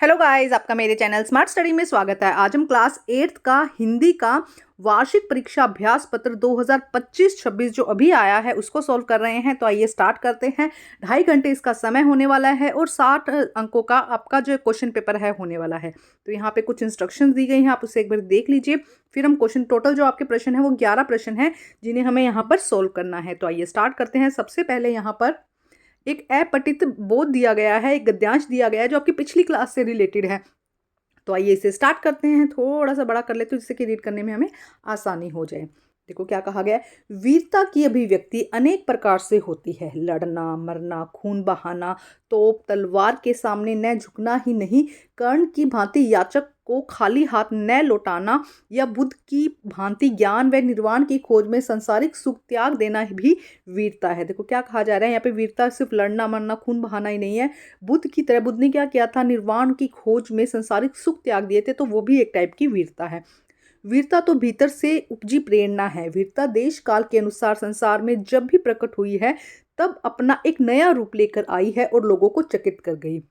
Hello guys, आपका मेरे channel smart study में स्वागत है। आज हम क्लास 8th का हिंदी का वार्षिक परीक्षा अभ्यास पत्र 2025-26 जो अभी आया है उसको सॉल्व कर रहे हैं। तो आइए स्टार्ट करते हैं। 2.5 घंटे इसका समय होने वाला है और 60 अंकों का आपका जो क्वेश्चन पेपर है होने वाला है। तो यहाँ पे कुछ इंस्ट्रक्शंस दी गई हैं, आप उसे एक बार देख लीजिए। फिर हम क्वेश्चन टोटल जो आपके प्रश्न है वो 11 प्रश्न है जिन्हें हमें यहाँ पर सोल्व करना है। तो आइए स्टार्ट करते हैं। सबसे पहले यहाँ पर एक अपठित बोध दिया गया है, एक गद्यांश दिया गया है जो आपकी पिछली क्लास से रिलेटेड है। तो आइए इसे स्टार्ट करते हैं। थोड़ा सा बड़ा कर लेते हैं जिससे कि रीड करने में हमें आसानी हो जाए। देखो क्या कहा गया है। वीरता की अभिव्यक्ति अनेक प्रकार से होती है। लड़ना, मरना, खून बहाना, तोप तलवार के सामने न झुकना ही नहीं, कर्ण की भांति याचक को खाली हाथ न लौटाना, या बुद्ध की भांति ज्ञान व निर्वाण की खोज में संसारिक सुख त्याग देना भी वीरता है। देखो क्या कहा जा रहा है यहाँ पे। वीरता सिर्फ लड़ना, मरना, खून बहाना ही नहीं है। बुद्ध की तरह बुद्ध ने क्या किया था, निर्वाण की खोज में संसारिक सुख त्याग दिए थे, तो वो भी एक टाइप की वीरता है। वीरता तो भीतर से उपजी प्रेरणा है। वीरता देश काल के अनुसार संसार में जब भी प्रकट हुई है तब अपना एक नया रूप लेकर आई है और लोगों को चकित कर गई।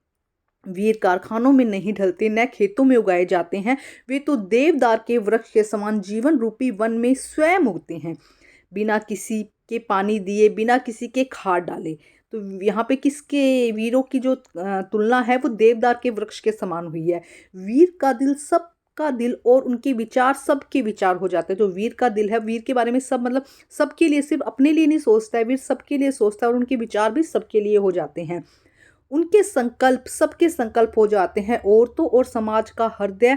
वीर कारखानों में नहीं ढलते, न खेतों में उगाए जाते हैं, वे तो देवदार के वृक्ष के समान जीवन रूपी वन में स्वयं उगते हैं, बिना किसी के पानी दिए, बिना किसी के खाद डाले। तो यहाँ पे किसके वीरों की जो तुलना है वो देवदार के वृक्ष के समान हुई है। वीर का दिल सबका दिल और उनके विचार सबके विचार हो जाते हैं। जो वीर का दिल है, वीर के बारे में सब मतलब सबके लिए, सिर्फ अपने लिए नहीं सोचता है, वीर सबके लिए सोचता है और उनके विचार भी सबके लिए हो जाते हैं। उनके संकल्प सबके संकल्प हो जाते हैं। औरतों और समाज का हृदय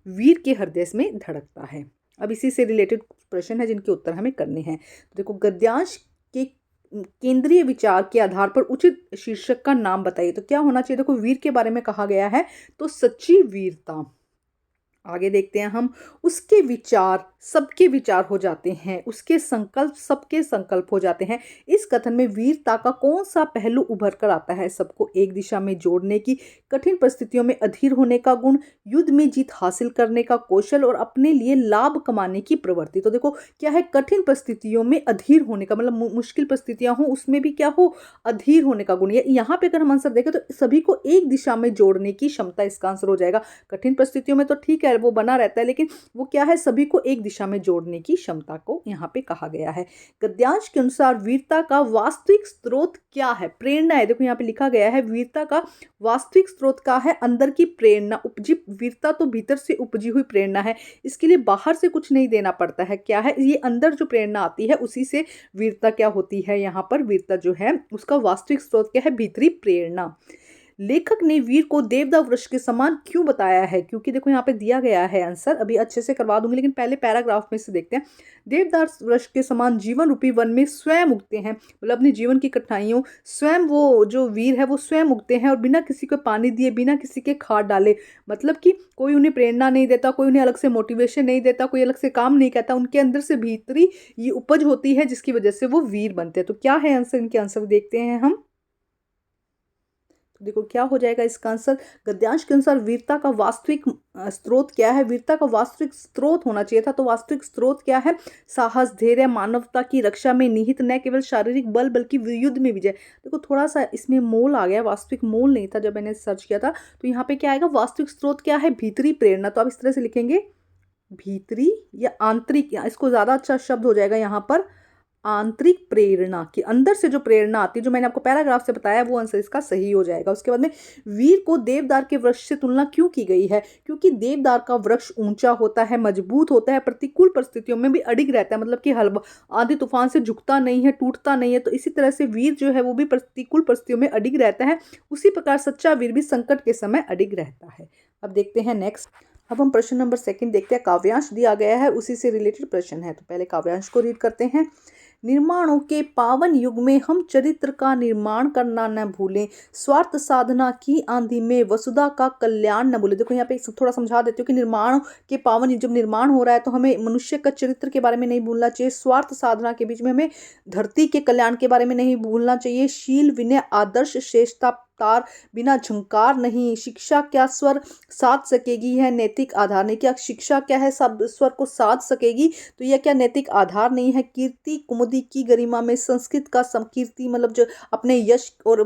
वीर के हृदय में धड़कता है। अब इसी से रिलेटेड प्रश्न है जिनके उत्तर हमें करने हैं। तो देखो, गद्यांश के केंद्रीय विचार के आधार पर उचित शीर्षक का नाम बताइए। तो क्या होना चाहिए। देखो, वीर के बारे में कहा गया है तो सच्ची वीरता। आगे देखते हैं हम। उसके विचार सबके विचार हो जाते हैं, उसके संकल्प सबके संकल्प हो जाते हैं। इस कथन में वीरता का कौन सा पहलू उभर कर आता है। सबको एक दिशा में जोड़ने की, कठिन परिस्थितियों में अधीर होने का गुण, युद्ध में जीत हासिल करने का कौशल और अपने लिए लाभ कमाने की प्रवृत्ति। तो देखो क्या है, कठिन परिस्थितियों में अधीर होने का मतलब मुश्किल परिस्थितियां हो उसमें भी क्या हो, अधीर होने का गुण। यहाँ पे अगर हम आंसर देखें तो सभी को एक दिशा में जोड़ने की क्षमता इसका आंसर हो जाएगा। कठिन परिस्थितियों में तो ठीक है वो बना रहता है, लेकिन वो क्या है, सभी को एक दिशा में जोड़ने की क्षमता को यहाँ पे कहा गया है। गद्यांश के अनुसार वीरता का वास्तविक स्रोत क्या है। प्रेरणा है। देखो यहाँ पे लिखा गया है वीरता का वास्तविक स्रोत क्या है, अंदर की प्रेरणा उपजी। वीरता तो भीतर से उपजी हुई प्रेरणा है, इसके लिए बाहर से कुछ नहीं देना पड़ता है। क्या है ये, अंदर जो प्रेरणा आती है उसी से वीरता क्या होती है। यहाँ पर वीरता जो है उसका वास्तविक स्रोत क्या है, भीतरी प्रेरणा। लेखक ने वीर को देवदार वृक्ष के समान क्यों बताया है। क्योंकि देखो यहाँ पे दिया गया है आंसर, अभी अच्छे से करवा दूंगी लेकिन पहले पैराग्राफ में से देखते हैं। देवदार वृक्ष के समान जीवन रूपी वन में स्वयं उगते हैं, मतलब अपनी जीवन की कठिनाइयों स्वयं वो जो वीर है वो स्वयं उगते हैं और बिना किसी को पानी दिए, बिना किसी के खाद डाले। मतलब कि कोई उन्हें प्रेरणा नहीं देता, कोई उन्हें अलग से मोटिवेशन नहीं देता, कोई अलग से काम नहीं कहता, उनके अंदर से भीतरी ये उपज होती है जिसकी वजह से वो वीर बनते हैं। तो क्या है आंसर, इनके आंसर देखते हैं हम। तो देखो क्या हो जाएगा इसका आंसर। गद्यांश के अनुसार वीरता का वास्तविक स्रोत क्या है। वीरता का वास्तविक स्रोत होना चाहिए था, तो वास्तविक स्रोत क्या है, साहस, धैर्य, मानवता की रक्षा में निहित न केवल शारीरिक बल बल्कि युद्ध में विजय। देखो थोड़ा सा इसमें मोल आ गया, वास्तविक मोल नहीं था जब मैंने सर्च किया था। तो यहाँ पे क्या आएगा, वास्तविक स्रोत क्या है, भीतरी प्रेरणा। तो आप इस तरह से लिखेंगे, भीतरी या आंतरिक, या इसको ज्यादा अच्छा शब्द हो जाएगा यहाँ पर, आंतरिक प्रेरणा। की अंदर से जो प्रेरणा आती है, जो मैंने आपको पैराग्राफ से बताया, वो आंसर इसका सही हो जाएगा। उसके बाद में वीर को देवदार के वृक्ष से तुलना क्यों की गई है। क्योंकि देवदार का वृक्ष ऊंचा होता है, मजबूत होता है, प्रतिकूल परिस्थितियों में भी अडिग रहता है, मतलब कि हल्का आंधी तूफान से झुकता नहीं है, टूटता नहीं है। तो इसी तरह से वीर जो है वो भी प्रतिकूल परिस्थितियों में अडिग रहता है। उसी प्रकार सच्चा वीर भी संकट के समय अडिग रहता है। अब देखते हैं नेक्स्ट। अब हम प्रश्न नंबर 2 देखते हैं। काव्यांश दिया गया है, उसी से रिलेटेड प्रश्न है। तो पहले काव्यांश को रीड करते हैं। निर्माणों के पावन युग में हम चरित्र का निर्माण करना न भूलें, स्वार्थ साधना की आंधी में वसुधा का कल्याण न भूलें। देखो यहाँ पे थोड़ा समझा देती हूँ कि निर्माण के पावन युग, जब निर्माण हो रहा है तो हमें मनुष्य का चरित्र के बारे में नहीं भूलना चाहिए। स्वार्थ साधना के बीच में हमें धरती के कल्याण के बारे में नहीं भूलना चाहिए। शील, विनय, आदर्श, श्रेष्ठता, तार बिना झंकार नहीं, शिक्षा क्या स्वर साध सकेगी है नैतिक आधार नहीं। क्या शिक्षा क्या है सब स्वर को साध सकेगी, तो यह क्या नैतिक आधार नहीं है। कीर्ति कुमुदी की गरिमा में संस्कृत का कीर्ति मतलब जो अपने यश और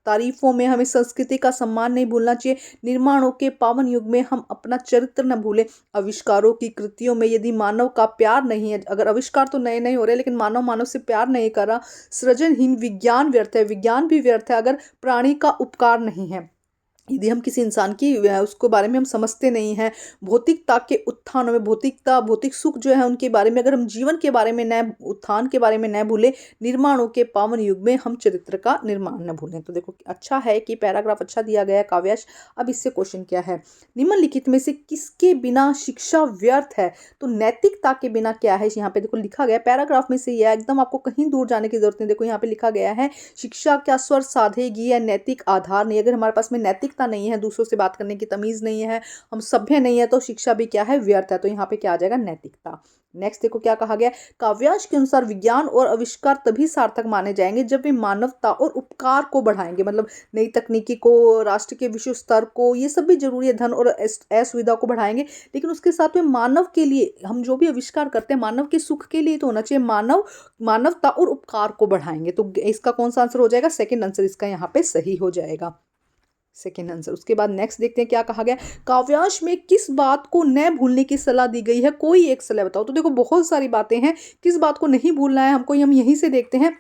तारीफों में हमें संस्कृति का सम्मान नहीं भूलना चाहिए। निर्माणों के पावन युग में हम अपना चरित्र न भूलें। आविष्कारों की कृतियों में यदि मानव का प्यार नहीं है, अगर आविष्कार तो नए नए हो रहे लेकिन मानव से प्यार नहीं कर रहा, सृजनहीन विज्ञान व्यर्थ है। विज्ञान भी व्यर्थ है अगर प्राणी का उपकार नहीं है। यदि हम किसी इंसान की उसको बारे में हम समझते नहीं हैं, भौतिकता के उत्थान में भौतिकता भौतिक सुख जो है उनके बारे में अगर हम जीवन के बारे में न उत्थान के बारे में न भूलें, निर्माणों के पावन युग में हम चरित्र का निर्माण न भूलें। तो देखो अच्छा है कि पैराग्राफ अच्छा दिया गया है काव्याश। अब इससे क्वेश्चन क्या है, निम्नलिखित में से किसके बिना शिक्षा व्यर्थ है। तो नैतिकता के बिना क्या है, यहाँ पे देखो लिखा गया पैराग्राफ में से, यह एकदम आपको कहीं दूर जाने की जरूरत नहीं। देखो यहाँ पे लिखा गया है शिक्षा क्या स्वर साधेगी या नैतिक आधार नहीं। अगर हमारे पास में नैतिकता नहीं है, दूसरों से बात करने की तमीज नहीं है, हम सभ्य नहीं है, तो शिक्षा भी क्या है व्यर्थ है। तो यहाँ पे क्या आ जाएगा नैतिकता। नेक्स्ट देखो क्या कहा गया, काव्यांश के अनुसार विज्ञान और आविष्कार तभी सार्थक माने जाएंगे जब वे मानवता और उपकार को बढ़ाएंगे। मतलब नई तकनीकी को, राष्ट्र के विश्व स्तर को, ये सब भी जरूरी है, धन और असुविधा को बढ़ाएंगे, लेकिन उसके साथ में मानव के लिए हम जो भी आविष्कार करते हैं मानव के सुख के लिए तो होना चाहिए। मानवता और उपकार को बढ़ाएंगे। तो इसका कौन सा आंसर हो जाएगा, सेकंड आंसर इसका यहाँ पे सही हो जाएगा, सेकेंड आंसर। उसके बाद नेक्स्ट देखते हैं क्या कहा गया, काव्यांश में किस बात को न भूलने की सलाह दी गई है, कोई एक सलाह बताओ। तो देखो बहुत सारी बातें हैं, किस बात को नहीं भूलना है हमको, हम यहीं से देखते हैं।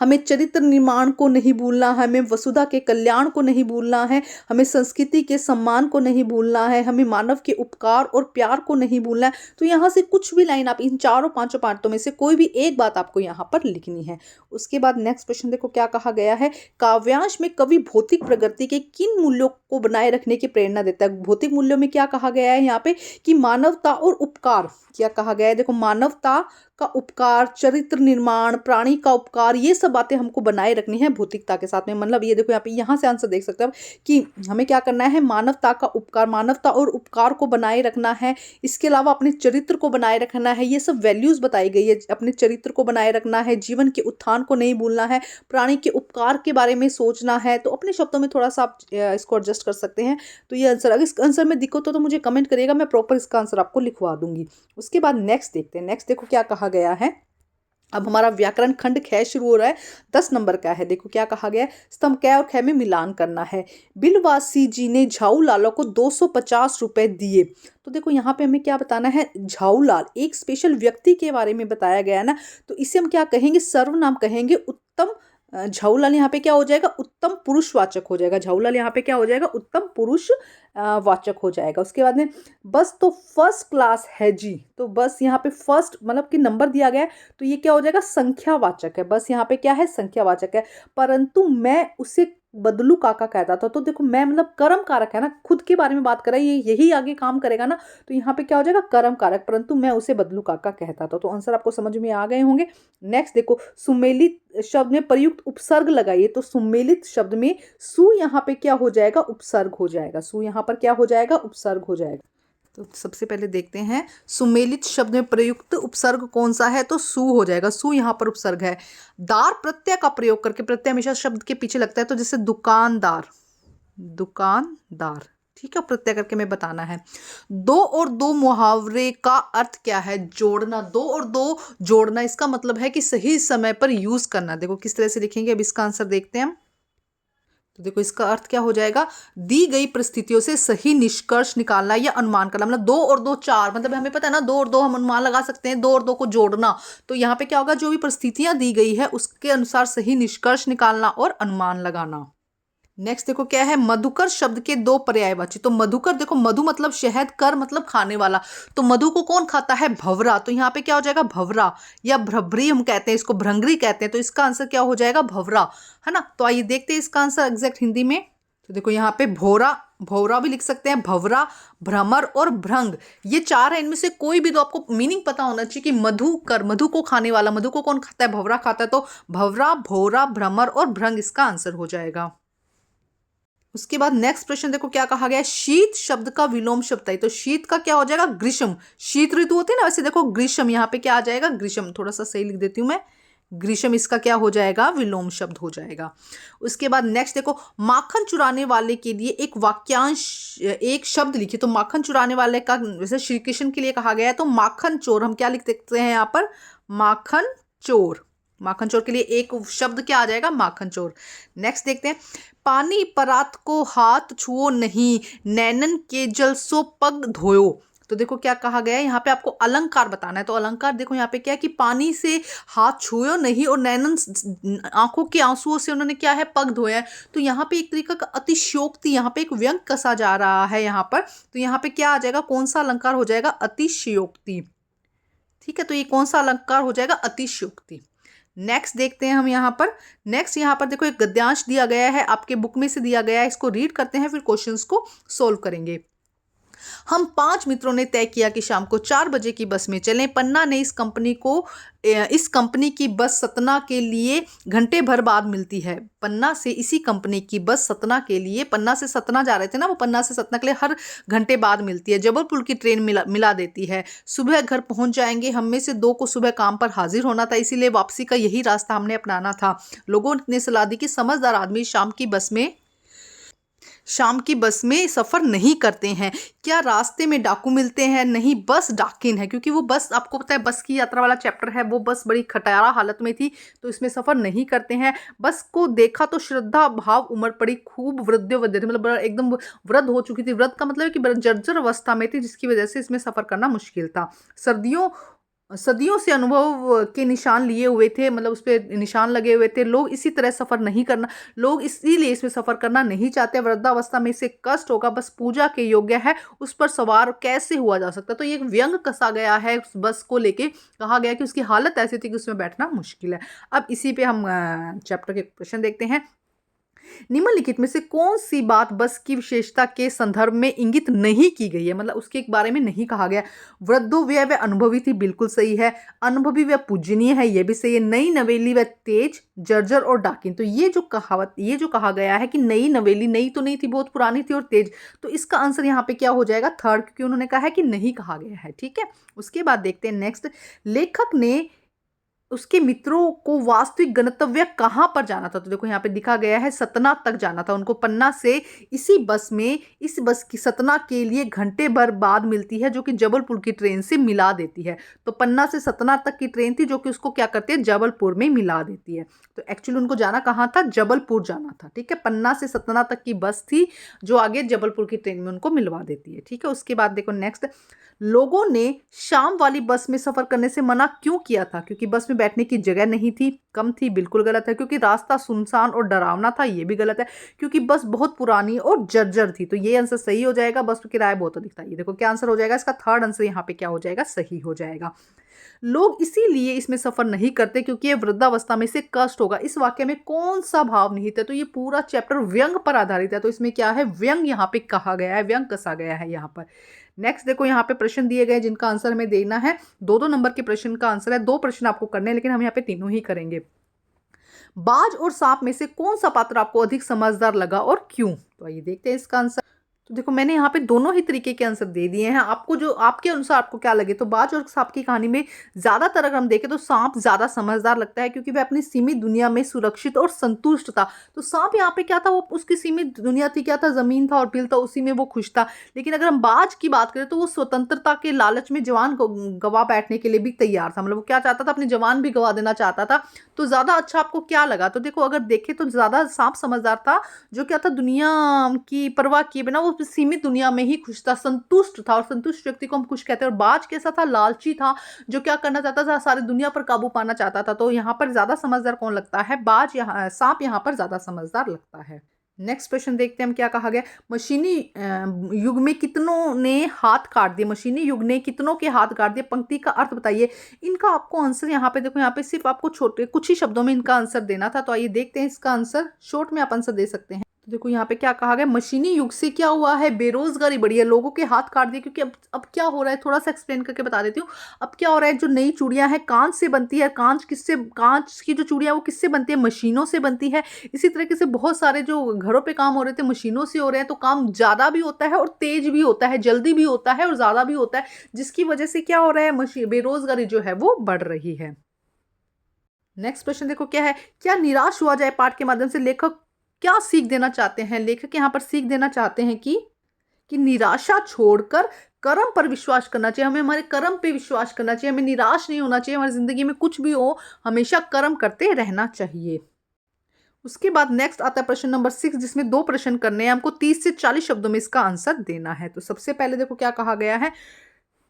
हमें चरित्र निर्माण को नहीं भूलना है, हमें वसुधा के कल्याण को नहीं भूलना है, हमें संस्कृति के सम्मान को नहीं भूलना है, हमें मानव के उपकार और प्यार को नहीं भूलना है। तो यहाँ से कुछ भी लाइन आप इन चारों पांचों पार्टों में से कोई भी एक बात आपको यहाँ पर लिखनी है। उसके बाद नेक्स्ट क्वेश्चन देखो क्या कहा गया है, काव्यांश में कवि भौतिक प्रगति के किन मूल्यों को बनाए रखने की प्रेरणा देता है। भौतिक मूल्यों में क्या कहा गया है यहाँ पे कि मानवता और उपकार, क्या कहा गया है देखो, मानवता का उपकार, चरित्र निर्माण, प्राणी का उपकार, ये सब बातें हमको बनाए रखनी है भौतिकता के साथ में। मतलब ये देखो यहाँ पे यहाँ से आंसर देख सकते हैं कि हमें क्या करना है, मानवता का उपकार, मानवता और उपकार को बनाए रखना है। इसके अलावा अपने चरित्र को बनाए रखना है, ये सब वैल्यूज बताई गई है। अपने चरित्र को बनाए रखना है, जीवन के उत्थान को नहीं भूलना है, प्राणी के उपकार के बारे में सोचना है। तो अपने शब्दों में थोड़ा सा आप इसको एडजस्ट कर सकते हैं। तो ये आंसर, अगर इस आंसर में दिक्कत हो तो मुझे कमेंट करिएगा, मैं प्रॉपर इसका आंसर आपको लिखवा दूंगी। उसके बाद नेक्स्ट देखते हैं, नेक्स्ट देखो क्या कहा गया है। अब हमारा व्याकरण खंड ख शुरू हो रहा है, 10 नंबर का है। देखो क्या कहा गया है, स्तंभ क और ख में मिलान करना है। बिलवासी जी ने झाऊलाल को 250 रुपए दिए। तो देखो यहाँ पे हमें क्या बताना है, झाऊलाल एक स्पेशल व्यक्ति के बारे में बताया गया है ना, तो इसे हम क्या कहेंगे, सर्वनाम कहेंगे। उत्तम झाऊलाल यहाँ पे क्या हो जाएगा, उत्तम पुरुषवाचक हो जाएगा। झाऊलाल यहाँ पे क्या हो जाएगा, उत्तम पुरुष वाचक हो जाएगा। उसके बाद में बस तो फर्स्ट क्लास है जी। तो बस यहाँ पे फर्स्ट मतलब कि नंबर दिया गया है, तो ये क्या हो जाएगा, संख्यावाचक है। बस यहाँ पे क्या है, संख्यावाचक है। परंतु मैं उसे बदलू काका कहता था। तो देखो मैं मतलब कर्म कारक है ना, खुद के बारे में बात कर रहा है, ये यही आगे काम करेगा ना, तो यहाँ पे क्या हो जाएगा, कर्म कारक। परंतु मैं उसे बदलू काका कहता था। तो आंसर आपको समझ में आ गए होंगे। नेक्स्ट देखो, सुमेलित शब्द में प्रयुक्त उपसर्ग लगाइए। तो सुमेलित शब्द में सु यहाँ पे क्या हो जाएगा, उपसर्ग हो जाएगा। सु यहाँ पर क्या हो जाएगा, उपसर्ग हो जाएगा। तो सबसे पहले देखते हैं सुमेलित शब्द में प्रयुक्त उपसर्ग कौन सा है, तो सु हो जाएगा। सु यहाँ पर उपसर्ग है। दार प्रत्यय का प्रयोग करके, प्रत्यय हमेशा शब्द के पीछे लगता है, तो जैसे दुकानदार, दुकानदार, ठीक है, प्रत्यय करके मैं बताना है। दो और दो मुहावरे का अर्थ क्या है, जोड़ना। दो और दो जोड़ना, इसका मतलब है कि सही समय पर यूज करना। देखो किस तरह से लिखेंगे, अब इसका आंसर देखते हैं। तो देखो इसका अर्थ क्या हो जाएगा, दी गई परिस्थितियों से सही निष्कर्ष निकालना या अनुमान करना। मतलब 2 और 2 4, मतलब हमें पता है ना 2 और 2 हम अनुमान लगा सकते हैं, 2 और 2 को जोड़ना। तो यहाँ पे क्या होगा, जो भी परिस्थितियां दी गई है उसके अनुसार सही निष्कर्ष निकालना और अनुमान लगाना। नेक्स्ट देखो क्या है, मधुकर शब्द के 2 पर्यायवाची। तो मधुकर देखो, मधु मतलब शहद, कर मतलब खाने वाला। तो मधु को कौन खाता है, भंवरा। तो यहाँ पे क्या हो जाएगा, भंवरा, या भ्रभरी हम कहते हैं इसको, भ्रंगरी कहते हैं। तो इसका आंसर क्या हो जाएगा, भंवरा, है ना। तो आइए देखते हैं इसका आंसर एग्जैक्ट हिंदी में। तो देखो यहाँ पे भोरा, भौरा भी लिख सकते हैं, भंवरा, भ्रमर और भ्रंग, ये 4 है। इनमें से कोई भी, तो आपको मीनिंग पता होना चाहिए कि मधुकर, मधु को खाने वाला, मधु को कौन खाता है, भंवरा खाता है। तो भंवरा, भौरा, भ्रमर और भ्रंग इसका आंसर हो जाएगा। उसके बाद नेक्स्ट प्रश्न देखो क्या कहा गया है, शीत शब्द का विलोम शब्द है। तो शीत का क्या हो जाएगा, ग्रीष्म। शीत ऋतु होती है ना, वैसे देखो ग्रीष्म, यहाँ पे क्या आ जाएगा, ग्रीष्म। थोड़ा सा सही लिख देती हूँ मैं, ग्रीष्म इसका क्या हो जाएगा, विलोम शब्द हो जाएगा। उसके बाद नेक्स्ट देखो, माखन चुराने वाले के लिए एक वाक्यांश, एक शब्द लिखिए। तो माखन चुराने वाले का जैसे श्री कृष्ण के लिए कहा गया है तो माखन चोर, हम क्या लिख सकते हैं यहाँ पर, माखन चोर। माखन चोर के लिए एक शब्द क्या आ जाएगा, माखन चोर। नेक्स्ट देखते हैं, पानी परात को हाथ छुओ नहीं, नैनन के जल सो पग धोयो। तो देखो क्या कहा गया है यहाँ पे, आपको अलंकार बताना है। तो अलंकार देखो यहाँ पे क्या है कि पानी से हाथ छुओ नहीं और नैनन आंखों के आंसुओं से उन्होंने क्या है, पग धोया है। तो यहाँ पे एक तरीका का अतिशयोक्ति, यहाँ पे एक व्यंग कसा जा रहा है यहाँ पर। तो यहाँ पे क्या आ जाएगा, कौन सा अलंकार हो जाएगा, अतिशयोक्ति। ठीक है, तो ये कौन सा अलंकार हो जाएगा, अतिशयोक्ति। नेक्स्ट देखते हैं हम यहाँ पर। नेक्स्ट यहाँ पर देखो एक गद्यांश दिया गया है, आपके बुक में से दिया गया है, इसको रीड करते हैं फिर क्वेश्चंस को सोल्व करेंगे। हम 5 मित्रों ने तय किया कि शाम को 4 बजे की बस में चलें। पन्ना ने इस कंपनी की बस सतना के लिए घंटे भर बाद मिलती है। पन्ना से इसी कंपनी की बस सतना के लिए, पन्ना से सतना जा रहे थे ना, वो पन्ना से सतना के लिए हर घंटे बाद मिलती है। जबलपुर की ट्रेन मिला देती है। सुबह घर पहुंच जाएंगे। हम में से 2 को सुबह काम पर हाजिर होना था, इसीलिए वापसी का यही रास्ता हमने अपनाना था। लोगों ने सलाह दी कि समझदार आदमी शाम की बस में सफ़र नहीं करते हैं। क्या रास्ते में डाकू मिलते हैं? नहीं, बस डाकिन है, क्योंकि वो बस, आपको पता है बस की यात्रा वाला चैप्टर है, वो बस बड़ी खटारा हालत में थी, तो इसमें सफ़र नहीं करते हैं। बस को देखा तो श्रद्धा भाव उमड़ पड़ी, खूब वृद्ध थे, मतलब एकदम वृद्ध हो चुकी थी। वृद्ध का मतलब है कि जर्जर अवस्था में थी, जिसकी वजह से इसमें सफ़र करना मुश्किल था। सदियों से अनुभव के निशान लिए हुए थे, मतलब उस पर निशान लगे हुए थे। लोग इसीलिए इसमें सफ़र करना नहीं चाहते। वृद्धावस्था में इसे कष्ट होगा, बस पूजा के योग्य है, उस पर सवार कैसे हुआ जा सकता। तो ये एक व्यंग कसा गया है उस बस को लेके, कहा गया कि उसकी हालत ऐसी थी कि उसमें बैठना मुश्किल है। अब इसी पे हम चैप्टर के क्वेश्चन देखते हैं। निम्नलिखित में से कौन सी बात बस की विशेषता के संदर्भ में इंगित नहीं की गई है, मतलब उसके बारे में नहीं कहा गया। वृद्धो व अनुभवी थी, बिल्कुल सही है। अनुभवी व पूजनीय है, यह भी सही है। नई नवेली व तेज, जर्जर और डाकिन। तो ये जो कहा गया है कि नई नवेली, नई तो नहीं थी, बहुत पुरानी थी, और तेज, तो इसका आंसर यहाँ पे क्या हो जाएगा, थर्ड, क्योंकि उन्होंने कहा है कि नहीं कहा गया है। ठीक है, उसके बाद देखते हैं नेक्स्ट। लेखक ने उसके मित्रों को वास्तविक गंतव्य कहाँ पर जाना था। तो देखो यहाँ पे दिखा गया है, सतना तक जाना था उनको। पन्ना से इस बस की सतना के लिए घंटे भर बाद मिलती है, जो कि जबलपुर की ट्रेन से मिला देती है। तो पन्ना से सतना तक की ट्रेन थी, जो कि उसको क्या करती है, जबलपुर में मिला देती है। तो एक्चुअली उनको जाना कहाँ था, जबलपुर जाना था। ठीक है, पन्ना से सतना तक की बस थी, जो आगे जबलपुर की ट्रेन में उनको मिलवा देती है। ठीक है, उसके बाद देखो नेक्स्ट। लोगों ने शाम वाली बस में सफ़र करने से मना क्यों किया था? क्योंकि बस में बैठने की जगह नहीं थी, कम थी, बिल्कुल गलत है। क्योंकि रास्ता सुनसान और डरावना था, ये भी गलत है। क्योंकि बस बहुत पुरानी और जर्जर थी, तो ये आंसर सही हो जाएगा। बस में किराया बहुत अधिक था। ये देखो क्या आंसर हो जाएगा इसका, थर्ड आंसर यहाँ पे क्या हो जाएगा, सही हो जाएगा। लोग इसीलिए इसमें सफर नहीं करते क्योंकि ये वृद्धावस्था में से कष्ट होगा। इस वाक्य में कौन सा भाव निहित है? तो ये पूरा चैप्टर व्यंग पर आधारित है, तो इसमें क्या है, व्यंग यहाँ पे कहा गया है, व्यंग कसा गया है यहाँ पर। नेक्स्ट देखो, यहाँ पे प्रश्न दिए गए जिनका आंसर हमें देना है। 2-2 नंबर के प्रश्न का आंसर है। 2 प्रश्न आपको करने हैं, लेकिन हम यहाँ पे तीनों ही करेंगे। बाज और सांप में से कौन सा पात्र आपको अधिक समझदार लगा और क्यों? तो आइए देखते हैं इसका आंसर। तो देखो मैंने यहाँ पे दोनों ही तरीके के आंसर दे दिए हैं। आपको जो आपके अनुसार आपको क्या लगे, तो बाज और सांप की कहानी में ज्यादातर अगर हम देखें तो सांप ज्यादा समझदार लगता है, क्योंकि वह अपनी सीमित दुनिया में सुरक्षित और संतुष्ट था। तो सांप यहाँ पे क्या था, वो उसकी सीमित दुनिया थी, क्या था, जमीन था और बिल था, उसी में वो खुश था। लेकिन अगर हम बाज की बात करें तो वो स्वतंत्रता के लालच में जवान को गवा बैठने के लिए भी तैयार था, मतलब वो क्या चाहता था, अपनी जवान भी गवा देना चाहता था। तो ज्यादा अच्छा आपको क्या लगा? तो देखो अगर देखें तो ज्यादा सांप समझदार था, जो क्या था, दुनिया की परवाह किए बिना वो सीमित दुनिया में ही खुश था, संतुष्ट था, और संतुष्ट व्यक्ति को हम खुश कहते हैं। और बाज कैसा था, लालची था, जो क्या करना चाहता था, सारी दुनिया पर काबू पाना चाहता था। तो यहाँ पर ज्यादा समझदार कौन लगता है? सांप यहाँ पर ज्यादा समझदार लगता है। नेक्स्ट क्वेश्चन देखते हैं हम क्या कहा गया। मशीनी युग में कितनों ने हाथ काट दिए? मशीनी युग ने कितनों के हाथ काट दिए? पंक्ति का अर्थ बताइए। इनका आपको आंसर यहाँ पे देखो, यहाँ पे सिर्फ आपको छोटे कुछ ही शब्दों में इनका आंसर देना था। तो आइए देखते हैं इसका आंसर, शॉर्ट में आप आंसर दे सकते हैं। तो देखो यहाँ पे क्या कहा गया, मशीनी युग से क्या हुआ है, बेरोजगारी बढ़ी है, लोगों के हाथ काट दिए। क्योंकि अब क्या हो रहा है, थोड़ा सा एक्सप्लेन करके बता देती हूँ। अब क्या हो रहा है, जो नई चूड़ियां हैं कांच से बनती है। कांच की जो चूड़ियां वो किससे बनती है? मशीनों से बनती है। इसी तरीके से बहुत सारे जो घरों पे काम हो रहे थे मशीनों से हो रहे हैं, तो काम ज्यादा भी होता है और तेज भी होता है, जल्दी भी होता है और ज्यादा भी होता है, जिसकी वजह से क्या हो रहा है, बेरोजगारी जो है वो बढ़ रही है। नेक्स्ट प्रश्न देखो क्या है, क्या निराश हुआ जाए पाठ के माध्यम से लेखक क्या सीख देना चाहते हैं। लेखक यहाँ पर सीख देना चाहते हैं कि निराशा छोड़कर कर्म पर विश्वास करना चाहिए। हमें हमारे कर्म पे विश्वास करना चाहिए, हमें निराश नहीं होना चाहिए। हमारी जिंदगी में कुछ भी हो, हमेशा कर्म करते रहना चाहिए। उसके बाद नेक्स्ट आता है प्रश्न नंबर 6, जिसमें 2 प्रश्न करने हैं हमको। 30 से 40 शब्दों में इसका आंसर देना है। तो सबसे पहले देखो क्या कहा गया है,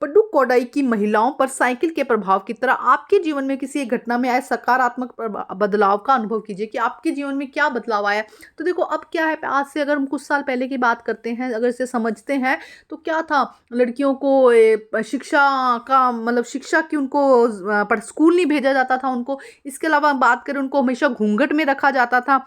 पडुकोडाई की महिलाओं पर साइकिल के प्रभाव की तरह आपके जीवन में किसी एक घटना में आए सकारात्मक बदलाव का अनुभव कीजिए कि आपके जीवन में क्या बदलाव आया। तो देखो अब क्या है, आज से अगर हम कुछ साल पहले की बात करते हैं, अगर इसे समझते हैं तो क्या था, लड़कियों को शिक्षा का मतलब शिक्षा की उनको पर स्कूल नहीं भेजा जाता था उनको। इसके अलावा बात करें, उनको हमेशा घूंघट में रखा जाता था।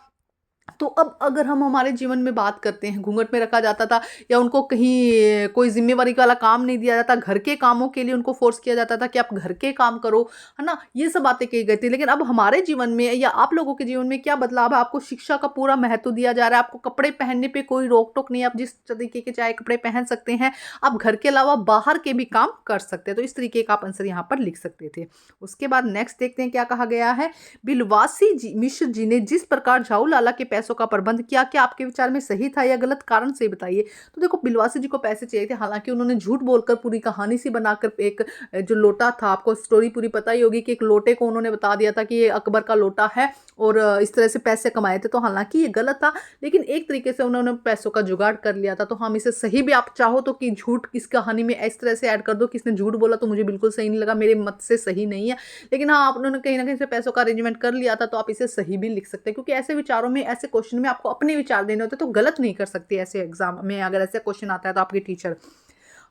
तो अब अगर हम हमारे जीवन में बात करते हैं, घूंघट में रखा जाता था या उनको कहीं कोई जिम्मेवारी वाला काम नहीं दिया जाता, घर के कामों के लिए उनको फोर्स किया जाता था कि आप घर के काम करो, है ना, ये सब बातें कही गई थी। लेकिन अब हमारे जीवन में या आप लोगों के जीवन में क्या बदलाव है, आपको शिक्षा का पूरा महत्व दिया जा रहा है। आपको कपड़े पहनने पे कोई रोक टोक नहीं है, आप जिस तरीके के चाहे कपड़े पहन सकते हैं। आप घर के अलावा बाहर के भी काम कर सकते हैं। तो इस तरीके का आप आंसर यहाँ पर लिख सकते थे। उसके बाद नेक्स्ट देखते हैं क्या कहा गया है, बिलवासी मिश्र जी ने जिस प्रकार झाऊ लाला के पैसों का प्रबंध किया, क्या आपके विचार में सही था या गलत, कारण से बताइए। तो देखो बिलवासी जी को पैसे चाहिए थे, हालांकि उन्होंने झूठ बोलकर पूरी कहानी सी बनाकर एक जो लोटा था, आपको स्टोरी पूरी पता ही होगी कि एक लोटे को उन्होंने बता दिया था कि ये अकबर का लोटा है और इस तरह से पैसे कमाए थे। तो हालांकि ये गलत था, लेकिन एक तरीके से उन्होंने पैसों का जुगाड़ कर लिया था। तो हम इसे सही भी आप चाहो तो कि झूठ इस कहानी में इस तरह से ऐड कर दो कि इसने झूठ बोला, तो मुझे बिल्कुल सही नहीं लगा, मेरे मत से सही नहीं है। लेकिन हाँ, आप उन्होंने कहीं ना कहीं से पैसों का अरेंजमेंट कर लिया था, तो आप इसे सही भी लिख सकते हैं। क्योंकि ऐसे विचारों में, ऐसे क्वेश्चन में आपको अपने विचार देने होते, तो गलत नहीं कर सकते ऐसे एग्जाम में। अगर ऐसे क्वेश्चन आता है तो आपके टीचर,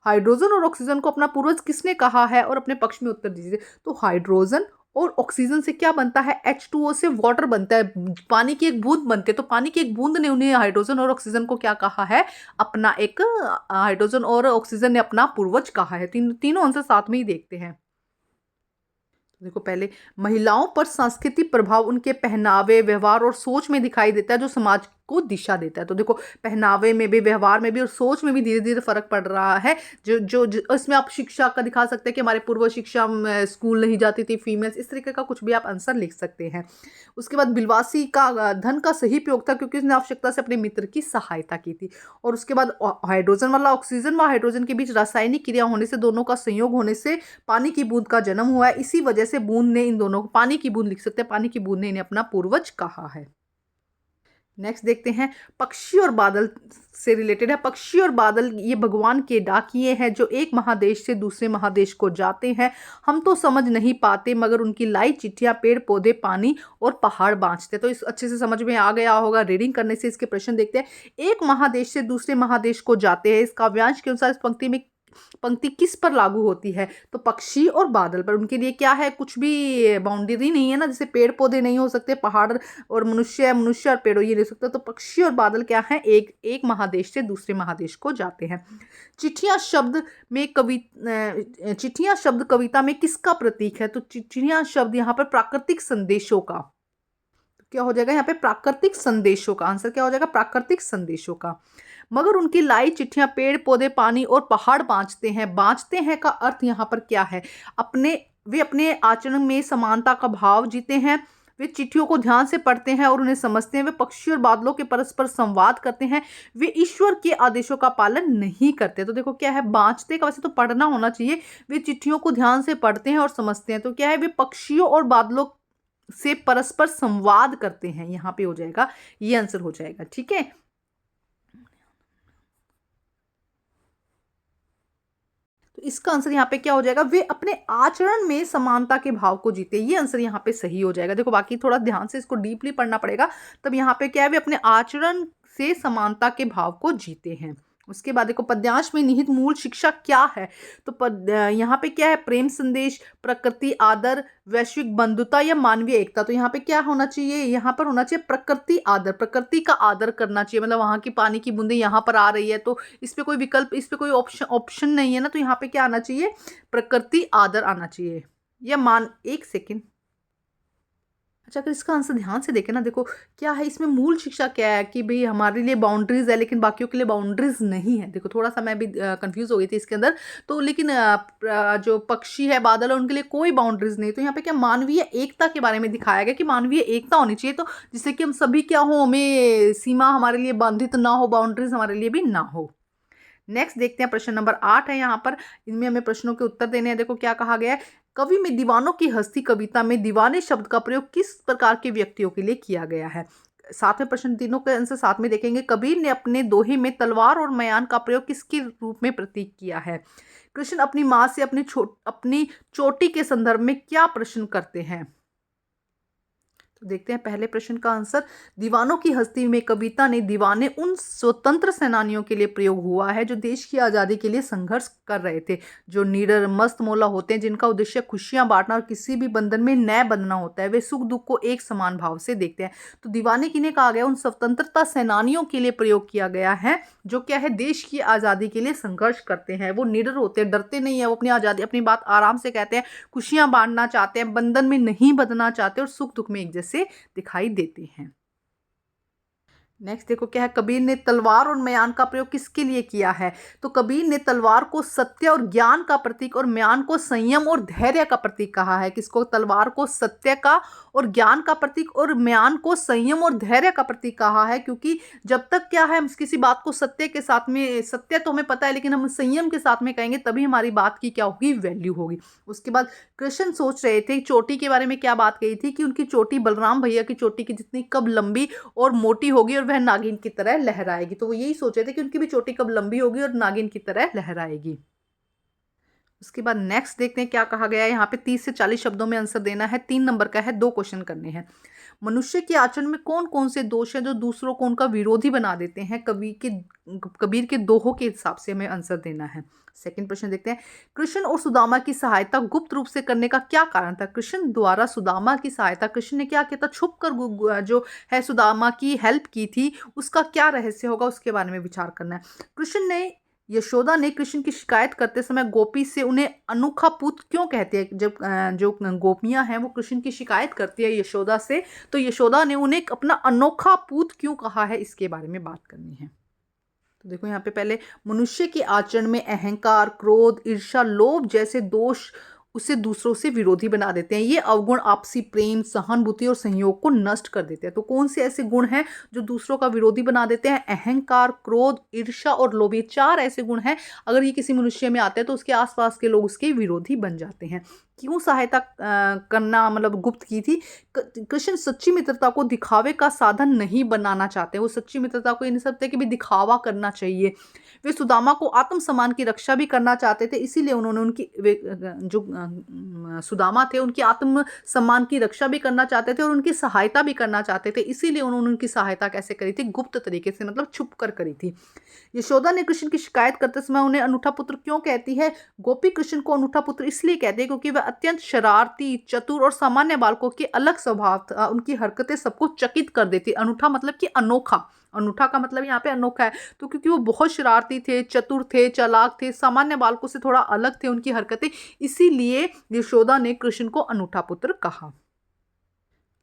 हाइड्रोजन और ऑक्सीजन को अपना पूर्वज किसने कहा है, और अपने पक्ष में उत्तर दीजिए। तो हाइड्रोजन और ऑक्सीजन से क्या बनता है, H2O से वाटर बनता है, पानी की एक बूंद बनती है। तो पानी की एक बूंद ने उन्हें हाइड्रोजन और ऑक्सीजन को क्या कहा है, अपना एक हाइड्रोजन और ऑक्सीजन ने अपना पूर्वज कहा है। तीनों आंसर साथ में ही देखते हैं। देखो पहले, महिलाओं पर सांस्कृतिक प्रभाव उनके पहनावे, व्यवहार और सोच में दिखाई देता है, जो समाज को दिशा देता है। तो देखो पहनावे में भी, व्यवहार में भी और सोच में भी धीरे धीरे फर्क पड़ रहा है। जो इसमें आप शिक्षा का दिखा सकते हैं कि हमारे पूर्व शिक्षा स्कूल नहीं जाती थी फीमेल्स, इस तरीके का कुछ भी आप आंसर लिख सकते हैं। उसके बाद बिलवासी का धन का सही प्रयोग था क्योंकि उसने आवश्यकता से अपने मित्र की सहायता की थी। और उसके बाद हाइड्रोजन वाला, ऑक्सीजन व हाइड्रोजन के बीच रासायनिक क्रिया होने से, दोनों का संयोग होने से पानी की बूंद का जन्म हुआ है। इसी वजह से बूंद ने इन दोनों को, पानी की बूंद लिख सकते हैं, पानी की बूंद ने इन्हें अपना पूर्वज कहा है। नेक्स्ट देखते हैं, पक्षी और बादल से रिलेटेड है। पक्षी और बादल ये भगवान के डाकिए हैं जो एक महादेश से दूसरे महादेश को जाते हैं। हम तो समझ नहीं पाते मगर उनकी लाई चिट्ठियां पेड़ पौधे पानी और पहाड़ बांचते। तो इस अच्छे से समझ में आ गया होगा रीडिंग करने से। इसके प्रश्न देखते हैं, एक महादेश से दूसरे महादेश को जाते हैं, इसका वाक्यांश के अनुसार इस पंक्ति किस पर लागू होती है। तो पक्षी और बादल पर। उनके लिए क्या है, कुछ भी बाउंड्री नहीं है ना, जैसे पेड़ पौधे नहीं हो सकते, पहाड़ और मनुष्य और पेड़ ये नहीं हो सकता। तो पक्षी और बादल क्या है, एक महादेश से दूसरे महादेश को जाते हैं। चिट्ठियां शब्द कविता में किसका प्रतीक है। तो चिट्ठियां शब्द यहाँ पर प्राकृतिक संदेशों का, क्या हो जाएगा यहाँ पे, प्राकृतिक संदेशों का। आंसर क्या हो जाएगा, प्राकृतिक संदेशों का। मगर उनकी लाई चिट्ठियां पेड़ पौधे पानी और पहाड़ बांचते हैं। बांचते हैं का अर्थ यहाँ पर क्या है, वे अपने आचरण में समानता का भाव जीते हैं। वे चिट्ठियों को ध्यान से पढ़ते हैं और उन्हें समझते हैं। वे पक्षी और बादलों के परस्पर संवाद करते हैं। वे ईश्वर के आदेशों का पालन नहीं करते। तो देखो क्या है, बांचते का वैसे तो पढ़ना होना चाहिए, वे चिट्ठियों को ध्यान से पढ़ते हैं और समझते हैं। तो क्या है, वे पक्षियों और बादलों से परस्पर संवाद करते हैं। यहाँ पे हो जाएगा, ये आंसर हो जाएगा। ठीक है, तो इसका आंसर यहाँ पे क्या हो जाएगा, वे अपने आचरण में समानता के भाव को जीते। ये आंसर यहाँ पे सही हो जाएगा। देखो बाकी थोड़ा ध्यान से इसको डीपली पढ़ना पड़ेगा, तब यहाँ पे क्या है, वे अपने आचरण से समानता के भाव को जीते हैं। उसके बाद देखो, पद्यांश में निहित मूल शिक्षा क्या है। तो यहाँ पे क्या है, प्रेम संदेश, प्रकृति आदर, वैश्विक बंधुता या मानवीय एकता। तो यहाँ पे क्या होना चाहिए, यहाँ पर होना चाहिए प्रकृति आदर, प्रकृति का आदर करना चाहिए। मतलब वहां की पानी की बूंदें यहाँ पर आ रही है, तो इस पे कोई विकल्प, इस पे कोई ऑप्शन नहीं है ना, तो यहाँ पे क्या आना चाहिए, प्रकृति आदर आना चाहिए। या एक सेकेंड, अच्छा, अगर इसका आंसर ध्यान से देखें ना, देखो क्या है इसमें, मूल शिक्षा क्या है कि भाई हमारे लिए बाउंड्रीज है लेकिन बाकियों के लिए बाउंड्रीज नहीं है। देखो थोड़ा सा मैं भी कंफ्यूज हो गई थी इसके अंदर, तो लेकिन जो पक्षी है, बादल है, उनके लिए कोई बाउंड्रीज नहीं। तो यहाँ पे क्या मानवीय एकता के बारे में दिखाया गया कि मानवीय एकता होनी चाहिए, तो जिससे कि हम सभी क्या हो, हमें सीमा हमारे लिए बांधित ना हो, बाउंड्रीज हमारे लिए भी ना हो। नेक्स्ट देखते हैं, प्रश्न नंबर 8 है यहाँ पर। इनमें हमें प्रश्नों के उत्तर देने हैं। देखो क्या कहा गया है, कवि में दीवानों की हस्ती कविता में दीवाने शब्द का प्रयोग किस प्रकार के व्यक्तियों के लिए किया गया है। सातवें प्रश्न, तीनों के आंसर साथ में देखेंगे। कबीर ने अपने दोहे में तलवार और मयान का प्रयोग किसके रूप में प्रतीक किया है। कृष्ण अपनी माँ से अपनी चोटी के संदर्भ में क्या प्रश्न करते हैं। तो देखते हैं पहले प्रश्न का आंसर, दीवानों की हस्ती में कविता ने दीवाने उन स्वतंत्र सेनानियों के लिए प्रयोग हुआ है जो देश की आज़ादी के लिए संघर्ष कर रहे थे, जो निडर मस्त मौला होते हैं, जिनका उद्देश्य खुशियां बांटना और किसी भी बंधन में न बंधना होता है। वे सुख दुख को एक समान भाव से देखते हैं। तो दीवाने किन्हें कहा गया, उन स्वतंत्रता सेनानियों के लिए प्रयोग किया गया है जो क्या है, देश की आज़ादी के लिए संघर्ष करते हैं। वो निडर होते हैं, डरते नहीं है, वो अपनी आज़ादी, अपनी बात आराम से कहते हैं, खुशियां बांटना चाहते हैं, बंधन में नहीं बंधना चाहते और सुख दुख में एक जैसे दिखाई देते हैं। नेक्स्ट देखो क्या है, कबीर ने तलवार और म्यान का प्रयोग किसके लिए किया है। तो कबीर ने तलवार को सत्य और ज्ञान का प्रतीक और म्यान को संयम और धैर्य का प्रतीक कहा है। किसको, तलवार को सत्य का और ज्ञान का प्रतीक और म्यान को संयम और धैर्य का प्रतीक कहा है, क्योंकि जब तक क्या है हम किसी बात को सत्य के साथ में, सत्य तो हमें पता है लेकिन हम संयम के साथ में कहेंगे तभी हमारी बात की क्या होगी, वैल्यू होगी। उसके बाद कृष्ण सोच रहे थे चोटी के बारे में, क्या बात कही थी कि उनकी चोटी बलराम भैया की चोटी की जितनी कब लंबी और मोटी होगी और वह नागिन की तरह लहराएगी। तो वो यही सोच रहे थे कि उनकी भी चोटी कब लंबी होगी और नागिन की तरह लहराएगी। उसके बाद नेक्स्ट देखते हैं क्या कहा गया है। यहाँ पे 30 से 40 शब्दों में आंसर देना है। 3 नंबर का है, 2 क्वेश्चन करने हैं। मनुष्य के आचरण में कौन कौन से दोष हैं जो दूसरों को उनका विरोधी बना देते हैं। कबीर के दोहों के हिसाब से हमें आंसर देना है। सेकंड प्रश्न देखते हैं, कृष्ण और सुदामा की सहायता गुप्त रूप से करने का क्या कारण था। कृष्ण द्वारा सुदामा की सहायता, कृष्ण ने क्या किया था, छुप कर जो है सुदामा की हेल्प की थी, उसका क्या रहस्य होगा, उसके बारे में विचार करना है। यशोदा ने कृष्ण की शिकायत करते समय गोपी से उन्हें अनोखा पुत्र क्यों कहते हैं। जब जो गोपियां हैं वो कृष्ण की शिकायत करती है यशोदा से, तो यशोदा ने उन्हें अपना अनोखा पुत्र क्यों कहा है, इसके बारे में बात करनी है। तो देखो यहाँ पे पहले, मनुष्य के आचरण में अहंकार, क्रोध, ईर्ष्या, लोभ जैसे दोष उसे दूसरों से विरोधी बना देते हैं। ये अवगुण आपसी प्रेम, सहानुभूति और सहयोग को नष्ट कर देते हैं। तो कौन से ऐसे गुण हैं जो दूसरों का विरोधी बना देते हैं। अहंकार, क्रोध, ईर्ष्या और लोभ, ये 4 ऐसे गुण हैं, अगर ये किसी मनुष्य में आते हैं तो उसके आसपास के लोग उसके विरोधी बन जाते हैं। क्यों सहायता करना मतलब गुप्त की थी। कृष्ण सच्ची मित्रता को दिखावे का साधन नहीं बनाना चाहते। वो सच्ची मित्रता को ये नहीं समझते कि भी दिखावा करना चाहिए। वे सुदामा को आत्म सम्मान की रक्षा भी करना चाहते थे, इसीलिए उन्होंने सुदामा थे उनकी आत्म सम्मान की रक्षा भी करना चाहते थे और उनकी सहायता भी करना चाहते थे, इसीलिए उन्होंने उनकी सहायता कैसे करी थी, गुप्त तरीके से, मतलब छुप कर करी थी। यशोदा ने कृष्ण की शिकायत करते समय उन्हें अनूठा पुत्र क्यों कहती है। गोपी कृष्ण को अनूठा पुत्र इसलिए कहते हैं क्योंकि वह अत्यंत शरारती, चतुर और सामान्य बालकों के अलग स्वभाव था। उनकी हरकतें सबको चकित कर देती। अनूठा मतलब कि अनोखा, अनूठा का मतलब यहाँ पे अनोखा है। तो क्योंकि वो बहुत शरारती थे, चतुर थे, चालाक थे, सामान्य बालकों से थोड़ा अलग थे उनकी हरकतें, इसीलिए यशोदा ने कृष्ण को अनूठा पुत्र कहा।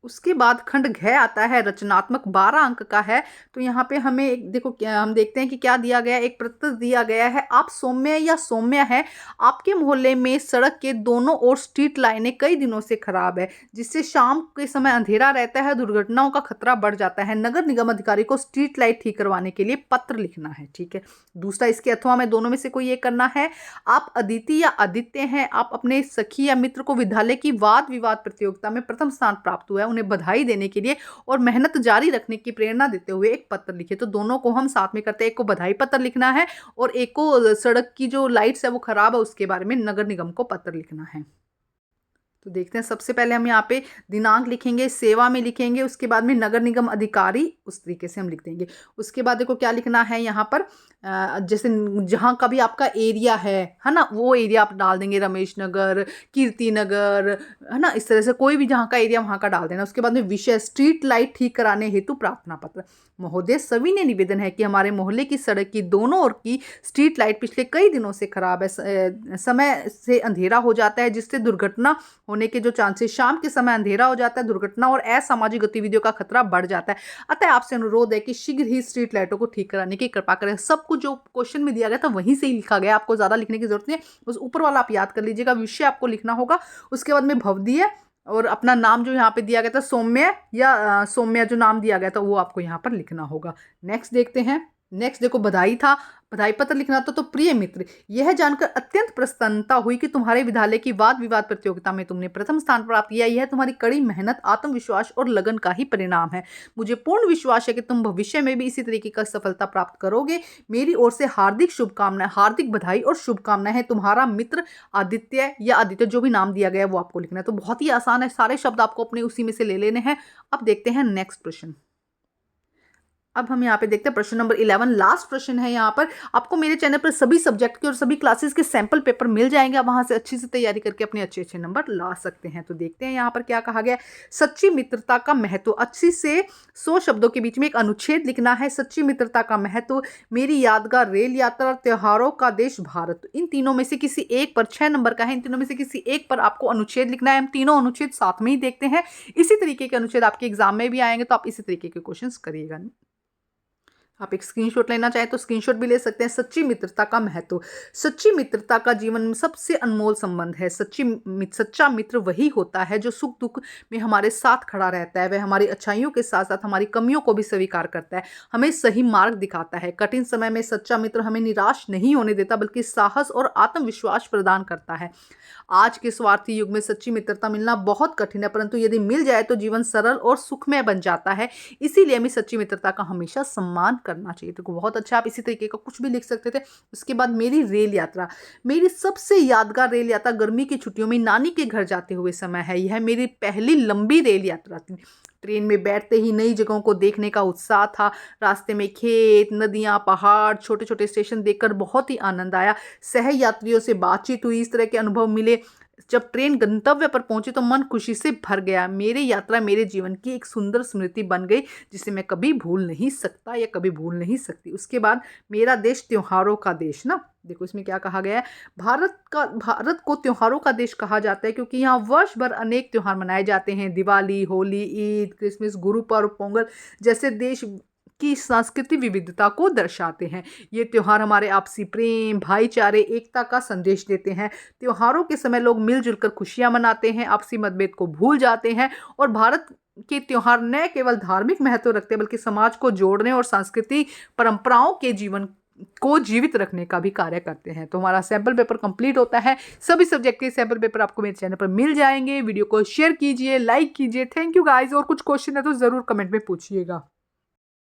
उसके बाद खंड घ आता है, रचनात्मक, 12 अंक का है। तो यहाँ पे हमें एक देखो, हम देखते हैं कि क्या दिया गया है। एक प्रश्न दिया गया है, आप सौम्य या सौम्य है, आपके मोहल्ले में सड़क के दोनों ओर स्ट्रीट लाइनें कई दिनों से खराब है, जिससे शाम के समय अंधेरा रहता है, दुर्घटनाओं का खतरा बढ़ जाता है। नगर निगम अधिकारी को स्ट्रीट लाइट ठीक करवाने के लिए पत्र लिखना है। ठीक है। दूसरा, इसके अथवा में दोनों में से कोई एक करना है। आप अदिति या आदित्य हैं, आप अपने सखी या मित्र को विद्यालय की वाद विवाद प्रतियोगिता में प्रथम स्थान प्राप्त हुआ है, उन्हें बधाई देने के लिए और मेहनत जारी रखने की प्रेरणा देते हुए एक पत्र लिखे। तो दोनों को हम साथ में करते हैं। एक को बधाई पत्र लिखना है और एक को सड़क की जो लाइट्स है वो खराब है उसके बारे में नगर निगम को पत्र लिखना है। तो देखते हैं, सबसे पहले हम यहाँ पे दिनांक लिखेंगे, सेवा में लिखेंगे, उसके बाद में नगर निगम अधिकारी, उस तरीके से हम लिख देंगे। उसके बाद देखो क्या लिखना है यहाँ पर, जैसे जहाँ का भी आपका एरिया है ना, वो एरिया आप डाल देंगे, रमेश नगर, कीर्ति नगर, है ना, इस तरह से कोई भी जहाँ का एरिया वहाँ का डाल देना। उसके बाद में विषय स्ट्रीट लाइट ठीक कराने हेतु प्रार्थना पत्र। महोदय, सभी ने निवेदन है कि हमारे मोहल्ले की सड़क की दोनों ओर की स्ट्रीट लाइट पिछले कई दिनों से खराब है, समय से अंधेरा हो जाता है जिससे दुर्घटना होने के जो चांसेस, शाम के समय अंधेरा हो जाता है, दुर्घटना और असामाजिक गतिविधियों का खतरा बढ़ जाता है। अतः आपसे अनुरोध है कि शीघ्र ही स्ट्रीट लाइटों को ठीक कराने की कृपा करें। सब कुछ जो क्वेश्चन में दिया गया था वहीं से ही लिखा गया, आपको ज्यादा लिखने की जरूरत नहीं है, बस ऊपर वाला आप याद कर लीजिएगा। विषय आपको लिखना होगा, उसके बाद में भवदीय और अपना नाम जो यहाँ पे दिया गया था सौम्य या सौम्या जो नाम दिया गया था वो आपको यहाँ पर लिखना होगा। नेक्स्ट देखते हैं। नेक्स्ट देखो, बधाई था, बधाई पत्र लिखना था। तो प्रिय मित्र, यह जानकर अत्यंत प्रसन्नता हुई कि तुम्हारे विद्यालय की वाद विवाद प्रतियोगिता में तुमने प्रथम स्थान प्राप्त किया। यह तुम्हारी कड़ी मेहनत, आत्मविश्वास और लगन का ही परिणाम है। मुझे पूर्ण विश्वास है कि तुम भविष्य में भी इसी तरीके का सफलता प्राप्त करोगे। मेरी ओर से हार्दिक शुभकामनाएं, हार्दिक बधाई और शुभकामनाएं हैं। तुम्हारा मित्र आदित्य या आदित्य, जो भी नाम दिया गया है वो आपको लिखना है। तो बहुत ही आसान है, सारे शब्द आपको अपने उसी में से ले लेने हैं। अब देखते हैं नेक्स्ट प्रश्न। अब हम यहाँ पे देखते हैं प्रश्न नंबर 11, लास्ट प्रश्न है। यहाँ पर आपको मेरे चैनल पर सभी सब्जेक्ट के और सभी क्लासेस के सैंपल पेपर मिल जाएंगे, आप वहां से अच्छी से तैयारी करके अपने अच्छे अच्छे नंबर ला सकते हैं। तो देखते हैं यहाँ पर क्या कहा गया। सच्ची मित्रता का महत्व, 80 से 100 शब्दों के बीच में एक अनुच्छेद लिखना है। सच्ची मित्रता का महत्व, मेरी यादगार रेल यात्रा, त्योहारों का देश भारत। इन तीनों में से किसी एक पर, 6 नंबर का है, इन तीनों में से किसी एक पर आपको अनुच्छेद लिखना है। हम तीनों अनुच्छेद साथ में ही देखते हैं। इसी तरीके के अनुच्छेद आपके एग्जाम में भी आएंगे, तो आप इसी तरीके के क्वेश्चन करिएगा। आप एक स्क्रीनशॉट लेना चाहें तो स्क्रीनशॉट भी ले सकते हैं। सच्ची मित्रता का महत्व, सच्ची मित्रता का जीवन में सबसे अनमोल संबंध है। सच्चा मित्र वही होता है जो सुख दुख में हमारे साथ खड़ा रहता है। वह हमारी अच्छाइयों के साथ साथ हमारी कमियों को भी स्वीकार करता है, हमें सही मार्ग दिखाता है। कठिन समय में सच्चा मित्र हमें निराश नहीं होने देता, बल्कि साहस और आत्मविश्वास प्रदान करता है। आज के स्वार्थी युग में सच्ची मित्रता मिलना बहुत कठिन है, परंतु यदि मिल जाए तो जीवन सरल और सुखमय बन जाता है। इसीलिए हमें सच्ची मित्रता का हमेशा सम्मान करना चाहिए। तो बहुत अच्छा, आप इसी तरीके का कुछ भी लिख सकते थे। उसके बाद मेरी रेल यात्रा, मेरी सबसे यादगार रेल यात्रा गर्मी की छुट्टियों में नानी के घर जाते हुए समय है। यह मेरी पहली लंबी रेल यात्रा थी। ट्रेन में बैठते ही नई जगहों को देखने का उत्साह था। रास्ते में खेत, नदियां, पहाड़, छोटे छोटे स्टेशन देखकर बहुत ही आनंद आया। सह यात्रियों से बातचीत हुई, इस तरह के अनुभव मिले। जब ट्रेन गंतव्य पर पहुंची तो मन खुशी से भर गया। मेरी यात्रा मेरे जीवन की एक सुंदर स्मृति बन गई, जिसे मैं कभी भूल नहीं सकता या कभी भूल नहीं सकती। उसके बाद मेरा देश त्योहारों का देश ना, देखो इसमें क्या कहा गया है। भारत को त्योहारों का देश कहा जाता है क्योंकि यहाँ वर्ष भर अनेक त्योहार मनाए जाते हैं। दिवाली, होली, ईद, क्रिसमस, गुरु पर्व, पोंगल जैसे देश की सांस्कृतिक विविधता को दर्शाते हैं। ये त्योहार हमारे आपसी प्रेम, भाईचारे, एकता का संदेश देते हैं। त्योहारों के समय लोग मिलजुल कर खुशियां मनाते हैं, आपसी मतभेद को भूल जाते हैं। और भारत के त्योहार न केवल धार्मिक महत्व रखते हैं, बल्कि समाज को जोड़ने और सांस्कृतिक परंपराओं के जीवन को जीवित रखने का भी कार्य करते हैं। तो हमारा सैंपल पेपर कंप्लीट होता है। सभी सब्जेक्ट के सैंपल पेपर आपको मेरे चैनल पर मिल जाएंगे। वीडियो को शेयर कीजिए, लाइक कीजिए। Thank you guys. और कुछ क्वेश्चन है तो जरूर कमेंट में पूछिएगा।